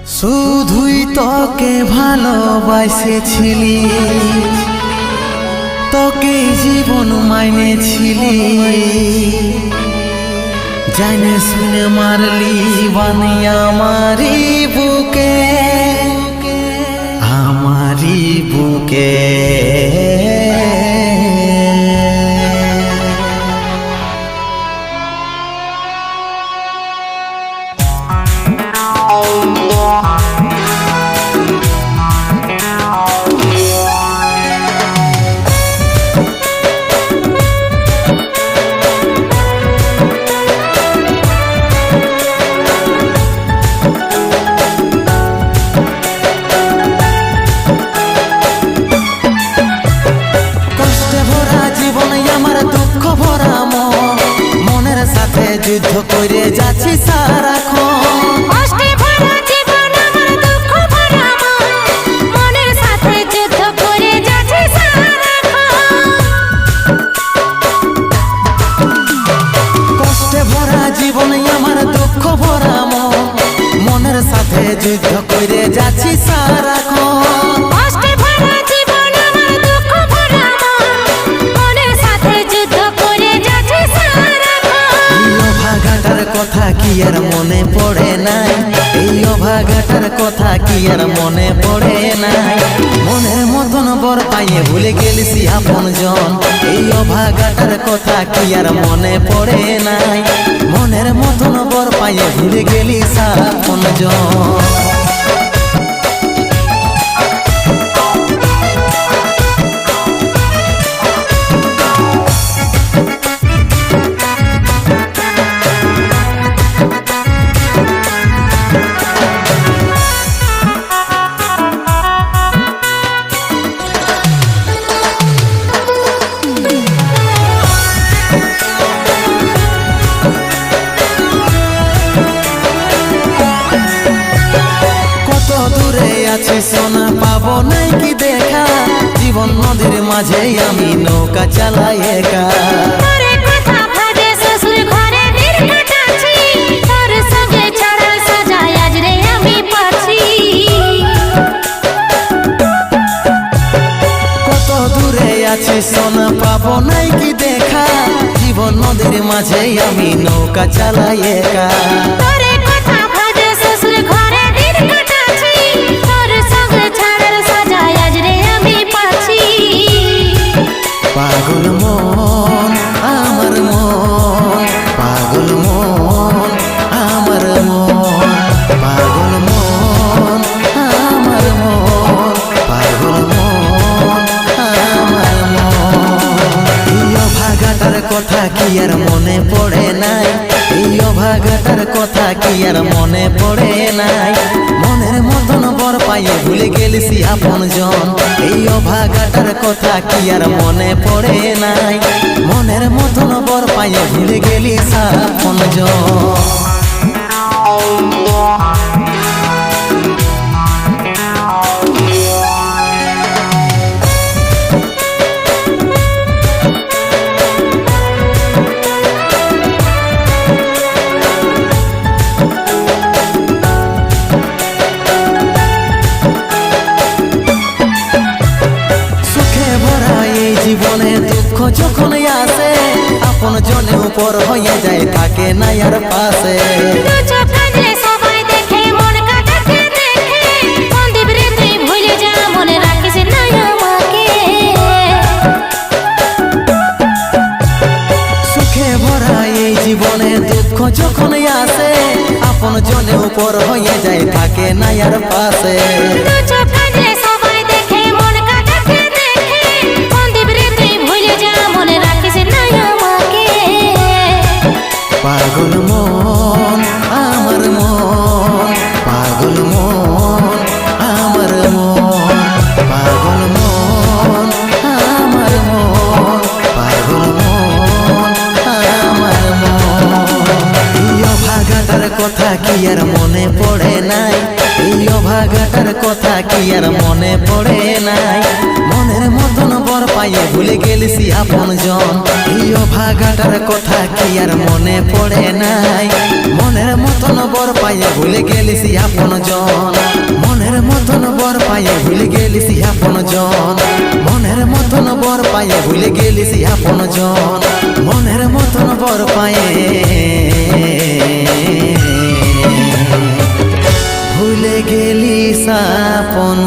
শুধুই তোকে ভালোবাসেছিলি, তোকে জীবন মাইনেছিলি, জানে শুনে মারলি বানি আমারি বুকে, আমারি বুকে। যুদ্ধ করে যাচ্ছি সারাক্ষণ, কষ্টে ভরা জীবন আমার দুঃখ ভরা মন, মনের সাথে যুদ্ধ করে যাচ্ছি সারাক্ষণ। কষ্টে ভরা জীবন আমার দুঃখ ভরা মন, মনের সাথে যুদ্ধ করে যাচ্ছি সারাক্ষণ। কষ্টে ভরা জীবন আমার দুঃখ ভরা মন, মনের সাথে যুদ্ধ করে যাচ্ছি সারাক্ষণ। অভাগাটার কথা কি আর মনে পড়ে নাই, এই অভাগাটার কথা কি আর মনে পড়ে নাই। মনের মতন বর পাইয়ে ভুলে গেলিস আপন জন, এই অভাগাটার কথা কি আর মনে পড়ে নাই। মনের মতন বর পাইয়ে ভুলে গেলিস আপন জন। সোনা পাবো নাই কি দেখা, জীবন নদীর মাঝে আমি নৌকা চালাই একা। কত দূরে আছি সোনা পাবো নাই কি দেখা, জীবন নদীর মাঝে আমি নৌকা চালাই একা। পাগল মন আমার মন, পাগল মন আমার মন, পাগল মন আমার মন, পাগল মন আমার মন। এই অভাগাটার কথা কি আর মনে পড়ে নাই, এই অভাগাটার কথা কি আর মনে পড়ে নাই। মনের মতন বর পাইয়ে ভুলে গেলিস আপন জন, এই অভাগাটার কথা কি আর মনে পড়ে নাই। মনের মতন বর পাইয়ে ভুলে গেলিস আপন জন। জীবনে দুঃখ যখন আসে, আপন জনে উপর হয়ে যায় থাকে না আর পাশে। সবাই দেখে মন কাটাতে দেখে, সন্দীপ রে তুই ভুলে যা, মনে রাখিস না আমাকে। সুখে ভরা এই জীবনে দুঃখ যখন আসে, আপন জনে উপর হয়ে যায় থাকে না আর পাশে। পাগল মন আমার মন, পাগল মন আমার মন, পাগল মন আমার মন, পাগল মন আমার মন। এই অভাগাটার কথা কি আর মনে পড়ে নাই, এই অভাগাটার কথা কি আর মনে পড়ে নাই। মনের মতন বর পাইয়ে ভুলে গেলিস আপন জন। এই ভাগাটার কথা কি আর মনে পড়ে নাই? মনের মতন বর পাইয়ে ভুলে গেলিস আপন জন। মনের মতন বর পাইয়ে ভুলে গেলিস আপন জন। মনের মতন বর পাইয়ে ভুলে গেলিস আপন জন। মনের মতন বর পাইয়ে ভুলে গেলিস আপন